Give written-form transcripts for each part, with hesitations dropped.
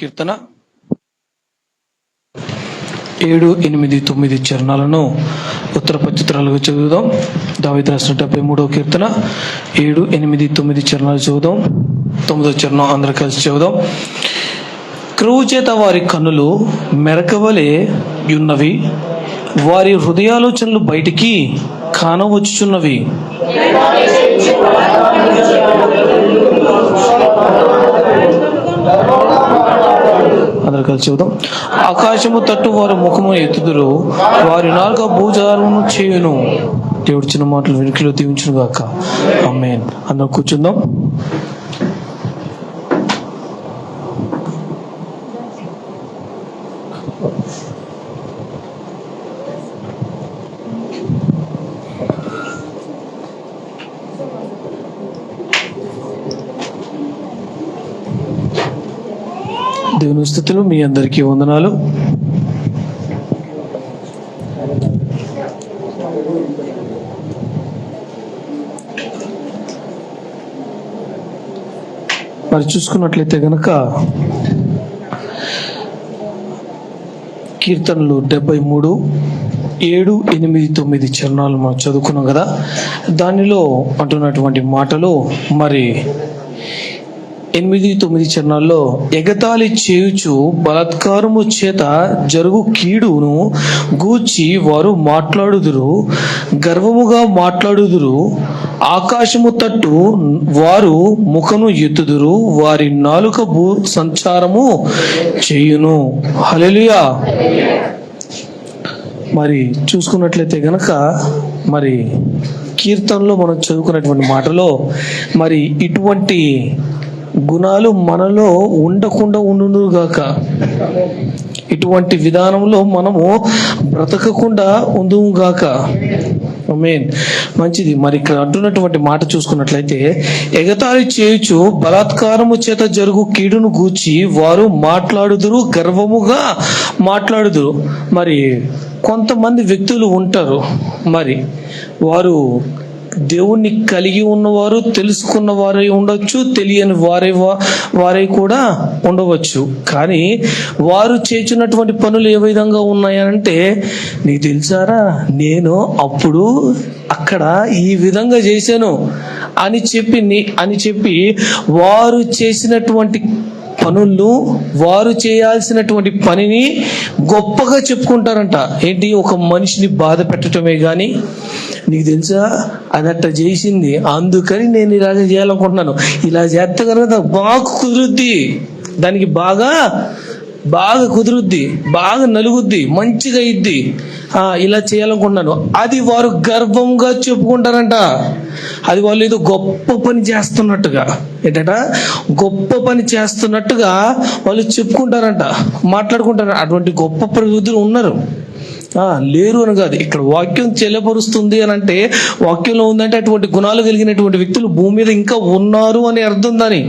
కీర్తన 7, 8, 9 చరణాలను ఉత్తర ప్రత్యుత్తరాలుగా చదువుదాం. దావీదు రాసిన 73వ కీర్తన 7, 8, 9 చరణాలు చదువుదాం. 9వ చరణం అందరూ కలిసి చదువుదాం. క్రూవు చేత వారి కన్నులు మెరకవలే ఉన్నవి, వారి హృదయాలోచనలు బయటికి కానవచ్చుచున్నవి. అందరూ కలిసి చూద్దాం. ఆకాశము తట్టు వారి ముఖము ఎత్తుదురు, వారి నాలుక భూజారమును చేయును. దేవుడి చిన్న మాటలు వెనుకలో దీవించును గాక. ఆమేన్. అందరూ కూర్చుందాం. దేవుని స్తుతులు. మీ అందరికీ వందనాలు. మరి చూసుకున్నట్లయితే గనక కీర్తనలు 73, 7, 8, 9 చరణాలు మనం చదువుకున్నాం కదా. దానిలో అంటున్నటువంటి మాటలు మరి 8, 9 చరణాల్లో ఎగతాళి చేయుచు బలాత్కారము చేత జరుగు కీడును గూర్చి వారు మాట్లాడుదురు, గర్వముగా మాట్లాడుదురు. ఆకాశము తట్టు వారు ముఖము ఎత్తుదురు, వారి నాలుక భూ సంచారము చేయును. హల్లెలూయా. మరి చూసుకున్నట్లయితే గనక మరి కీర్తనలో మనం చదువుకున్నటువంటి మాటలో మరి ఇటువంటి గుణాలు మనలో ఉండకుండా ఉండుగాక, ఇటువంటి విధానంలో మనము బ్రతకకుండా ఉందుగాక. ఆమేన్. మంచిది. మరి ఇక్కడ అంటున్నటువంటి మాట చూసుకున్నట్లయితే ఎగతాళి చేయుచు బలాత్కారము చేత జరుగు కీడును గూర్చి వారు మాట్లాడుదురు, గర్వముగా మాట్లాడుదురు. మరి కొంతమంది వ్యక్తులు ఉంటారు, మరి వారు దేవుణ్ణి కలిగి ఉన్నవారు, తెలుసుకున్న వారై ఉండొచ్చు, తెలియని వారై కూడా ఉండవచ్చు. కానీ వారు చేసినటువంటి పనులు ఏ విధంగా ఉన్నాయంటే, నీకు తెలుసారా నేను అప్పుడు అక్కడ ఈ విధంగా చేశాను అని చెప్పి వారు చేసినటువంటి పనులను, వారు చేయాల్సినటువంటి పనిని గొప్పగా చెప్పుకుంటారంట. ఏంటి? ఒక మనిషిని బాధ పెట్టడమే గాని, నీకు తెలుసా అదట్ట చేసింది, అందుకని నేను ఇలాగ చేయాలనుకుంటున్నాను, ఇలా చేస్తే కనుక బాగా కుదురుద్ది, దానికి బాగా కుదురుద్ది, బాగా నలుగుద్ది, మంచిగా ఇద్ది, ఇలా చేయాలనుకుంటున్నాను. అది వారు గర్వంగా చెప్పుకుంటారంట. అది వాళ్ళు ఏదో గొప్ప పని చేస్తున్నట్టుగా, ఏంటంట గొప్ప పని చేస్తున్నట్టుగా వాళ్ళు చెప్పుకుంటారంట, మాట్లాడుకుంటారు. అటువంటి గొప్ప ప్రవృత్తులు ఉన్నారు, లేరు అని కాదు. ఇక్కడ వాక్యం చెల్లపరుస్తుంది అని అంటే, వాక్యంలో ఉందంటే అటువంటి గుణాలు కలిగినటువంటి వ్యక్తులు భూమి మీద ఇంకా ఉన్నారు అని అర్థం. దాని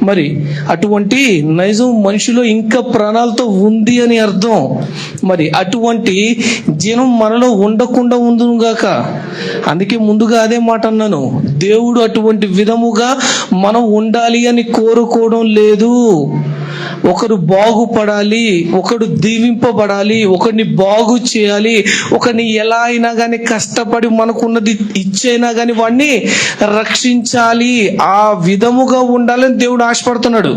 మరి అటువంటి నైజం మనిషిలో ఇంకా ప్రాణాలతో ఉంది అని అర్థం. మరి అటువంటి జనం మనలో ఉండకుండా ఉండుగాక. అందుకే ముందుగా అదే మాట అన్నాను, దేవుడు అటువంటి విధముగా మనం ఉండాలి అని కోరుకోవడం లేదు. ఒకరు బాగుపడాలి, ఒకడు దీవింపబడాలి, ఒకరిని బాగు చేయాలి, ఒకరిని ఎలా అయినా కానీ కష్టపడి మనకున్నది ఇచ్చైనా కానీ వాడిని రక్షించాలి, ఆ విధముగా ఉండాలని దేవుడు ఆశపడుతున్నాడు.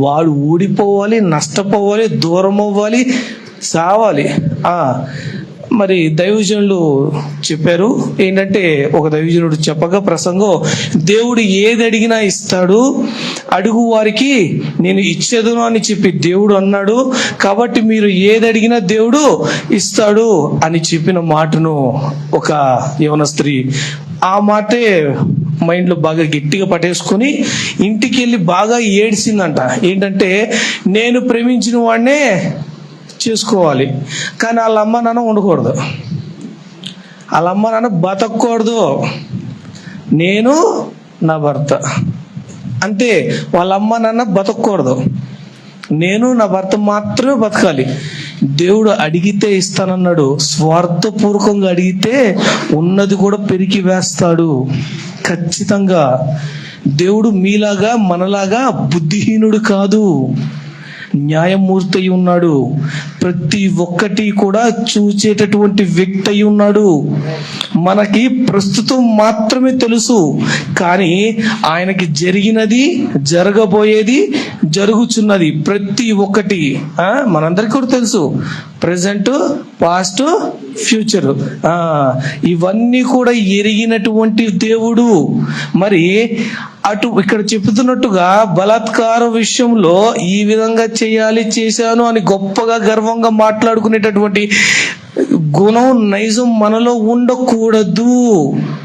వాడు ఊడిపోవాలి, నష్టపోవాలి, దూరం అవ్వాలి, సావాలి. మరి దైవజనులు చెప్పారు ఏంటంటే, ఒక దైవజనుడు చెప్పగా ప్రసంగం, దేవుడు ఏది అడిగినా ఇస్తాడు, అడుగు వారికి నేను ఇచ్చేదను అని చెప్పి దేవుడు అన్నాడు. కాబట్టి మీరు ఏది అడిగినా దేవుడు ఇస్తాడు అని చెప్పిన మాటను ఒక యవన స్త్రీ ఆ మాటే మైండ్లో బాగా గట్టిగా పట్టేసుకుని ఇంటికి వెళ్ళి బాగా ఏడ్చిందంట. ఏంటంటే, నేను ప్రేమించిన వాడినే చేసుకోవాలి, కానీ వాళ్ళ అమ్మ నాన్న ఉండకూడదు, వాళ్ళ అమ్మ నాన్న బతకూడదు, నేను నా భర్త అంతే, వాళ్ళ అమ్మ నాన్న బతకూడదు. నేను నా భర్త మాత్రమే బతకాలి. దేవుడు అడిగితే ఇస్తానన్నాడు. స్వార్థపూర్వకంగా అడిగితే ఉన్నది కూడా పెరికి వేస్తాడు ఖచ్చితంగా. దేవుడు మీలాగా మనలాగా బుద్ధిహీనుడు కాదు, న్యాయమూర్తి అయి ఉన్నాడు. ప్రతి ఒక్కటి కూడా చూచేటటువంటి వ్యక్తి అయి ఉన్నాడు. మనకి ప్రస్తుతం మాత్రమే తెలుసు, కానీ ఆయనకి జరిగినది, జరగబోయేది, జరుగుతున్నది ప్రతి ఒక్కటి మనందరికీ కూడా తెలుసు. ప్రెజెంట్, పాస్ట్, ఫ్యూచర్ ఇవన్నీ కూడా ఎరిగినటువంటి దేవుడు. మరి అటు ఇక్కడ చెప్తున్నట్టుగా బలాత్కార విషయంలో ఈ విధంగా చేశాను అని గొప్పగా గర్వంగా మాట్లాడుకునేటటువంటి గుణం, నైజం మనలో ఉండకూడదు.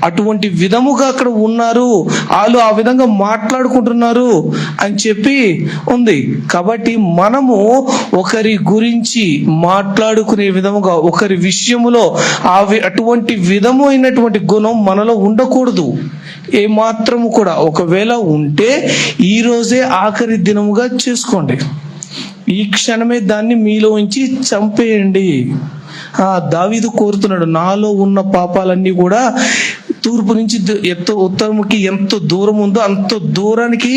అటువంటి విధముగా అక్కడ ఉన్నారు, వాళ్ళు ఆ విధంగా మాట్లాడుకుంటున్నారు అని చెప్పి ఉంది. కాబట్టి మనము ఒకరి గురించి మాట్లాడుకునే విధముగా, ఒకరి విషయములో అటువంటి విధమైనటువంటి గుణం మనలో ఉండకూడదు ఏ మాత్రము కూడా. ఒకవేళ ఉంటే ఈ రోజే ఆఖరి దినముగా చేసుకోండి. ఈ క్షణమే దాన్ని మీలో ఉంచి చంపేయండి. దావీదు కోరుతున్నాడు, నాలో ఉన్న పాపాలన్నీ కూడా తూర్పు నుంచి ఉత్తరముకి ఎంత దూరం ఉందో అంత దూరానికి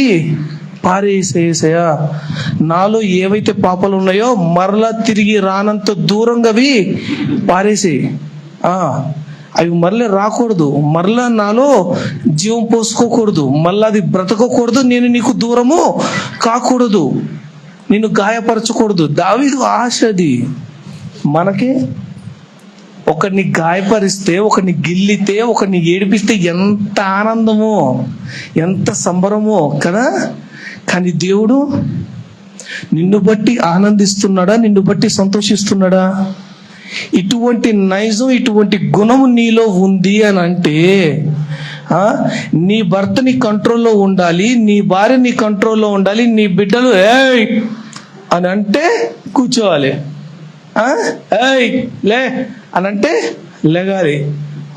పారేసేసయా. నాలో ఏవైతే పాపాలు ఉన్నాయో మరలా తిరిగి రానంత దూరంగా అవి పారేసేయి. అవి మరలా రాకూడదు, మరలా నాలో జీవం పోసుకోకూడదు, మళ్ళీ అది బ్రతకకూడదు, నేను నీకు దూరము కాకూడదు, నిన్ను గాయపరచకూడదు. దావీదు ఆశ అది. మనకి ఒకరిని గాయపరిస్తే, ఒకరిని గిల్లితే, ఒకరిని ఏడిపిస్తే ఎంత ఆనందమో, ఎంత సంబరమో కదా. కానీ దేవుడు నిన్ను బట్టి ఆనందిస్తున్నాడా, నిన్ను బట్టి సంతోషిస్తున్నాడా? ఇటువంటి నైజం, ఇటువంటి గుణము నీలో ఉంది అని అంటే నీ భర్త నీ కంట్రోల్లో ఉండాలి, నీ భార్య నీ కంట్రోల్లో ఉండాలి, నీ బిడ్డలు ఏయ్ అని అంటే కూర్చోవాలి, ఏయ్ లే అని అంటే లేగాలి.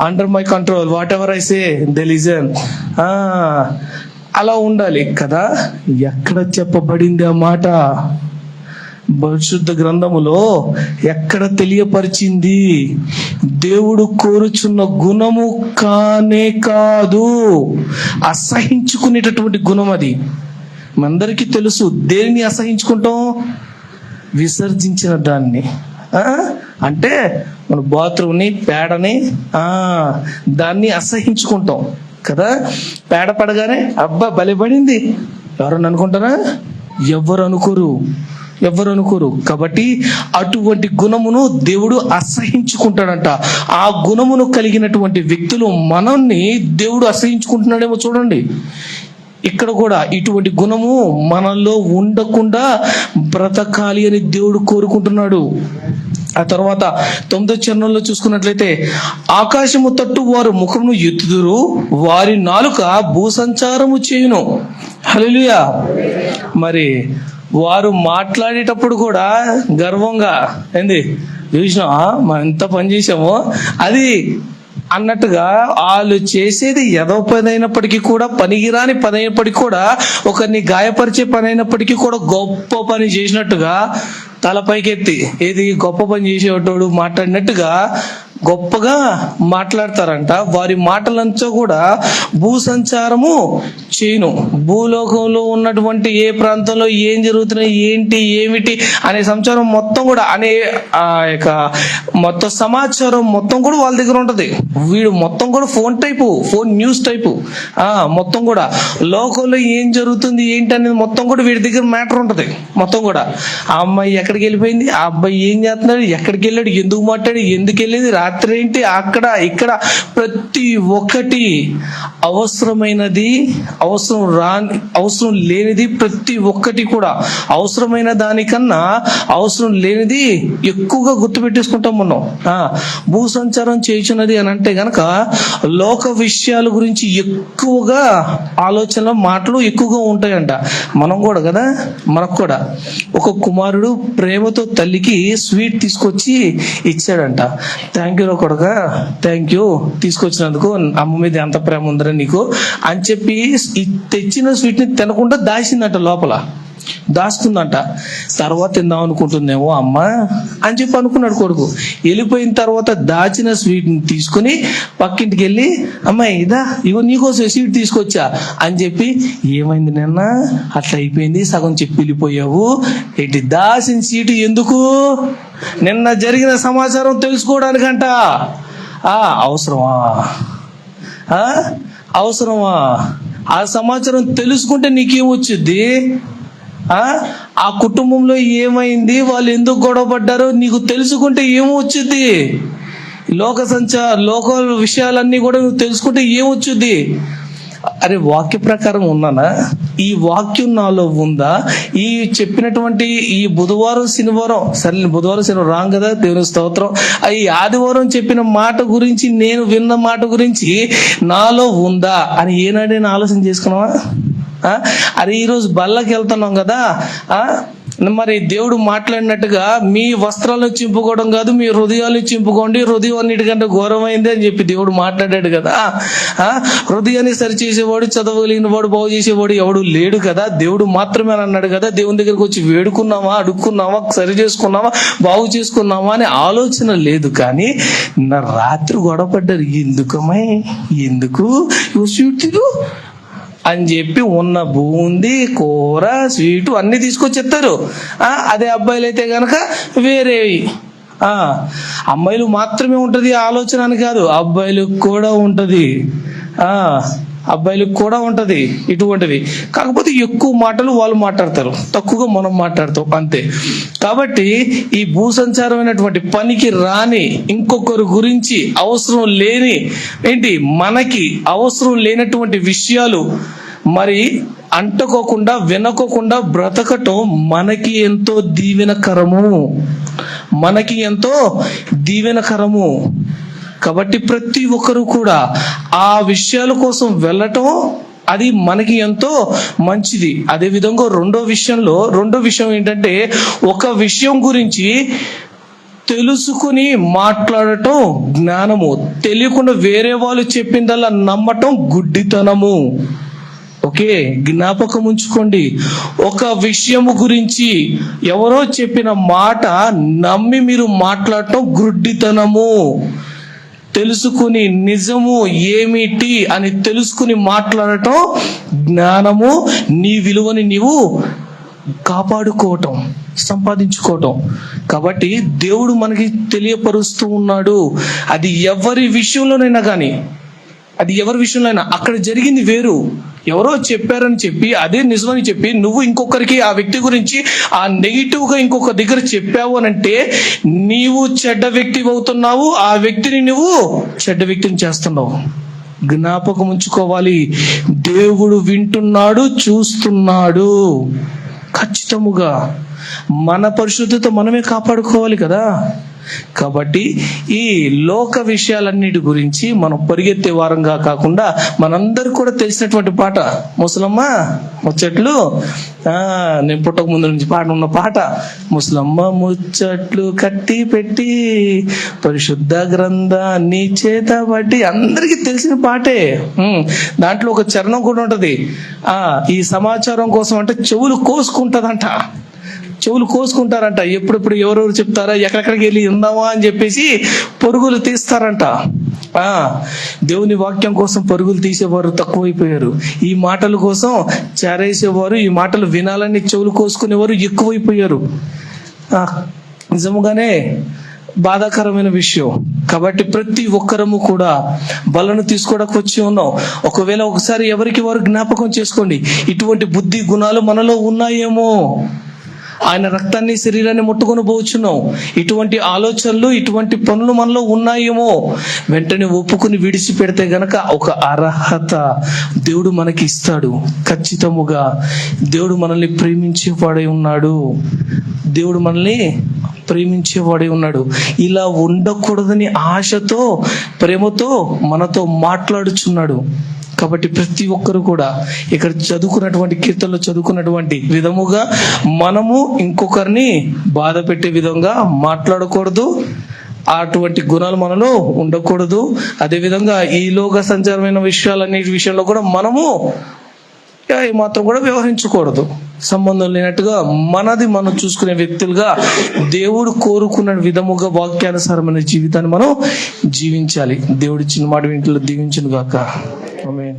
Under my control, whatever I say they listen. అలా ఉండాలి కదా. ఎక్కడ చెప్పబడింది ఆ మాట? పరిశుద్ధ గ్రంథములో ఎక్కడ తెలియపరిచింది? దేవుడు కోరుచున్న గుణము కానే కాదు, అసహించుకునేటటువంటి గుణం అది. మనందరికీ తెలుసు. దేనిని అసహించుకుంటాం? విసర్జించిన దాన్ని. అంటే మన బాత్రూమ్ని, పేడని, దాన్ని అసహించుకుంటాం కదా. పేడ పడగానే అబ్బా బలిపడింది ఎవరన్నా అనుకుంటారా? ఎవరు అనుకోరు. కాబట్టి అటువంటి గుణమును దేవుడు అసహించుకుంటాడంట. ఆ గుణమును కలిగినటువంటి వ్యక్తులు మనల్ని దేవుడు అసహించుకుంటున్నాడేమో చూడండి. ఇక్కడ కూడా ఇటువంటి గుణము మనలో ఉండకుండా బ్రతకాలి అని దేవుడు కోరుకుంటున్నాడు. ఆ తర్వాత 9వ చరణంలో చూసుకున్నట్లయితే, ఆకాశము తట్టు వారు ముఖమును ఎత్తుదురు, వారి నాలుక భూసంచారము చేయును. హల్లెలూయా. మరి వారు మాట్లాడేటప్పుడు కూడా గర్వంగా ఏంది చూసినా మనం ఎంత పని చేసామో అది అన్నట్టుగా, వాళ్ళు చేసేది ఎదో పని అయినప్పటికీ కూడా, పనికిరాని పని అయినప్పటికీ కూడా, ఒకరిని గాయపరిచే పని అయినప్పటికీ కూడా గొప్ప పని చేసినట్టుగా తలపైకెత్తి, ఏది గొప్ప పని చేసేవాడు మాట్లాడినట్టుగా గొప్పగా మాట్లాడతారంట. వారి మాటలంతా కూడా భూసంచారము చేయను. భూలోకంలో ఉన్నటువంటి ఏ ప్రాంతంలో ఏం జరుగుతున్నాయి, ఏంటి, ఏమిటి అనే సంచారం మొత్తం కూడా, అనే ఆ యొక్క మొత్తం సమాచారం మొత్తం కూడా వాళ్ళ దగ్గర ఉంటది. వీడు మొత్తం కూడా ఫోన్ న్యూస్ టైపు మొత్తం కూడా లోకంలో ఏం జరుగుతుంది ఏంటి అనేది మొత్తం కూడా వీడి దగ్గర మ్యాటర్ ఉంటది. మొత్తం కూడా ఆ అమ్మాయి ఎక్కడికి వెళ్ళిపోయింది, ఆ అబ్బాయి ఏం చేస్తున్నాడు, ఎక్కడికి వెళ్ళాడు, ఎందుకు మాట్లాడి, ఎందుకు వెళ్ళింది, రాత్రి ఏంటి, అక్కడ ఇక్కడ ప్రతి ఒక్కటి అవసరమైనది, అవసరం లేనిది, ప్రతి ఒక్కటి కూడా అవసరమైన దానికన్నా అవసరం లేనిది ఎక్కువగా గుర్తుపెట్టేసుకుంటాం మనం. భూ సంచారం చేయుచున్నది అని అంటే గనక లోక విషయాల గురించి ఎక్కువగా ఆలోచనలు, మాటలు ఎక్కువగా ఉంటాయంట. మనం కూడా కదా, మనకు కూడా ఒక కుమారుడు ప్రేమతో తల్లికి స్వీట్ తీసుకొచ్చి ఇచ్చాడంట. థ్యాంక్ యూ కొడుక, థ్యాంక్ యూ తీసుకొచ్చినందుకు, అమ్మ మీద ఎంత ప్రేమ ఉందరా నీకు అని చెప్పి తెచ్చిన స్వీట్ ని తినకుండా దాచిందంట లోపల. దాచుకుందంట. తర్వాత తిందాం అనుకుంటుందేమో అమ్మ అని చెప్పి అనుకున్నాడు కొడుకు. వెళ్ళిపోయిన తర్వాత దాచిన స్వీట్ని తీసుకుని పక్కింటికి వెళ్ళి, అమ్మాయి ఇదా ఇగో నీకోసం స్వీట్ తీసుకొచ్చా అని చెప్పి, ఏమైంది నిన్న అట్లా అయిపోయింది, సగం చెప్పి వెళ్ళిపోయావు, ఏంటి దాచిన సీటు ఎందుకు? నిన్న జరిగిన సమాచారం తెలుసుకోవడానికంట. అవసరమా? అవసరమా? ఆ సమాచారం తెలుసుకుంటే నీకేమొచ్చుద్ది? ఆ కుటుంబంలో ఏమైంది, వాళ్ళు ఎందుకు గొడవ పడ్డారో నీకు తెలుసుకుంటే ఏమొచ్చుద్ది? లోక విషయాలన్నీ కూడా నువ్వు తెలుసుకుంటే ఏమొచ్చుద్ది? అరే వాక్య ప్రకారం ఉన్నానా? ఈ వాక్యం నాలో ఉందా? ఈ చెప్పినటువంటి ఈ బుధవారం శనివారం, సరే బుధవారం శనివారం రాంగ్ కదా, దేవుని స్తోత్రం. ఈ ఆదివారం చెప్పిన మాట గురించి, నేను విన్న మాట గురించి నాలో ఉందా అని ఏనాడైనా ఆలోచన చేసుకున్నావా? అరే ఈరోజు బల్లకి వెళ్తున్నాం కదా, మరి దేవుడు మాట్లాడినట్టుగా మీ వస్త్రాలను చింపుకోవడం కాదు, మీ హృదయాలను చింపుకోండి, హృదయం అన్నిటికంటే ఘోరమైంది అని చెప్పి దేవుడు మాట్లాడాడు కదా. హృదయాన్ని సరిచేసేవాడు, చదవగలిగిన వాడు, బాగు చేసేవాడు ఎవడు లేడు కదా, దేవుడు మాత్రమే అని అన్నాడు కదా. దేవుని దగ్గరికి వచ్చి వేడుకున్నావా, అడుక్కున్నావా, సరి చేసుకున్నావా, బాగు చేసుకున్నావా అని ఆలోచన లేదు. కానీ నా రాత్రి గొడవపడ్డారు, ఎందుకు స్వీట్లు అని చెప్పి ఉన్న బూంది, కూర, స్వీటు అన్ని తీసుకొచ్చేస్తారు. అదే అబ్బాయిలు అయితే గనక వేరేవి. అమ్మాయిలు మాత్రమే ఉంటది ఆలోచన అని కాదు, అబ్బాయిలకు కూడా ఉంటది. అబ్బాయిలకు కూడా ఉంటది ఇటువంటివి. కాకపోతే ఎక్కువ మాటలు వాళ్ళు మాట్లాడతారు, తక్కువగా మనం మాట్లాడతాం అంతే. కాబట్టి ఈ భూసంచారమైనటువంటి పనికి రాని ఇంకొకరి గురించి అవసరం లేని మనకి అవసరం లేనటువంటి విషయాలు మరి అంటుకోకుండా వినకోకుండా బ్రతకటం మనకి ఎంతో దీవెనకరము. కాబట్టి ప్రతి ఒక్కరు కూడా ఆ విషయాల కోసం వెళ్ళటం అది మనకి ఎంతో మంచిది. అదే విధంగా రెండో విషయం ఏంటంటే, ఒక విషయం గురించి తెలుసుకుని మాట్లాడటం జ్ఞానము. తెలియకుండా వేరే వాళ్ళు చెప్పిందల్లా నమ్మటం గుడ్డితనము. ఓకే, జ్ఞాపకం ఉంచుకోండి. ఒక విషయము గురించి ఎవరో చెప్పిన మాట నమ్మి మీరు మాట్లాడటం గుడ్డితనము. తెలుసుకుని నిజము ఏమిటి అని తెలుసుకుని మాట్లాడటం జ్ఞానము. నీ విలువని నీవు కాపాడుకోవటం, సంపాదించుకోవటం. కాబట్టి దేవుడు మనకి తెలియపరుస్తూ ఉన్నాడు. అది ఎవరి విషయంలోనైనా కానీ, అక్కడ జరిగింది వేరు. ఎవరో చెప్పారని చెప్పి అదే నిజమని చెప్పి నువ్వు ఇంకొకరికి ఆ వ్యక్తి గురించి ఆ నెగిటివ్ గా ఇంకొక దగ్గర చెప్పావు అని అంటే నీవు చెడ్డ వ్యక్తి అవుతున్నావు, ఆ వ్యక్తిని నువ్వు చెడ్డ వ్యక్తిని చేస్తున్నావు. జ్ఞాపకం ఉంచుకోవాలి, దేవుడు వింటున్నాడు, చూస్తున్నాడు. ఖచ్చితముగా మన పరిశుద్ధత మనమే కాపాడుకోవాలి కదా. కాబట్టి ఈ లోక విషయాలన్నిటి గురించి మనం పరిగెత్తే వారంగా కాకుండా మనందరికి కూడా తెలిసినటువంటి పాట, ముసలమ్మ ముచ్చట్లు, నేను పుట్టక ముందు నుంచి ఉన్న పాట, ముసలమ్మ ముచ్చట్లు కట్టి పెట్టి పరిశుద్ధ గ్రంథాన్ని చేత బట్టి, అందరికీ తెలిసిన పాటే. దాంట్లో ఒక చరణం కూడా ఉంటది, ఈ సమాచారం కోసం అంటే చెవులు కోసుకుంటారంట. ఎప్పుడెప్పుడు ఎవరెవరు చెప్తారా, ఎక్కడెక్కడికి వెళ్ళి ఉందామా అని చెప్పేసి పరుగులు తీస్తారంట. దేవుని వాక్యం కోసం పరుగులు తీసేవారు తక్కువైపోయారు. ఈ మాటల కోసం చేరేసేవారు, ఈ మాటలు వినాలని చెవులు కోసుకునేవారు ఎక్కువైపోయారు. నిజముగానే బాధాకరమైన విషయం. కాబట్టి ప్రతి ఒక్కరము కూడా బలను తీసుకోవడానికి వచ్చి ఉన్నాం. ఒకవేళ ఒకసారి ఎవరికి వారు జ్ఞాపకం చేసుకోండి, ఇటువంటి బుద్ధి గుణాలు మనలో ఉన్నాయేమో. ఆయన రక్తాన్ని, శరీరాన్ని ముట్టుకొని పోవచ్చున్నాం. ఇటువంటి ఆలోచనలు, ఇటువంటి పనులు మనలో ఉన్నాయేమో. వెంటనే ఒప్పుకుని విడిచిపెడితే గనక ఒక అర్హత దేవుడు మనకి ఇస్తాడు. ఖచ్చితముగా దేవుడు మనల్ని ప్రేమించేవాడై ఉన్నాడు. ఇలా ఉండకూడదని ఆశతో, ప్రేమతో మనతో మాట్లాడుచున్నాడు. కాబట్టి ప్రతి ఒక్కరు కూడా ఇక్కడ కీర్తనలో చదువుకున్నటువంటి విధముగా మనము ఇంకొకరిని బాధ పెట్టే విధంగా మాట్లాడకూడదు. అటువంటి గుణాలు మనలో ఉండకూడదు. అదేవిధంగా ఈ లోక సంచారమైన విషయాలన్నిటి విషయంలో కూడా మనము మాత్రం కూడా వ్యవహరించకూడదు. సంబంధం లేనట్టుగా మనది మనం చూసుకునే వ్యక్తులుగా దేవుడు కోరుకున్న విధముగా వాక్యానుసారమైన జీవితాన్ని మనం జీవించాలి. దేవుడి చిన్న మాట ఇంట్లో దీవించును గాక. ఆమేన్.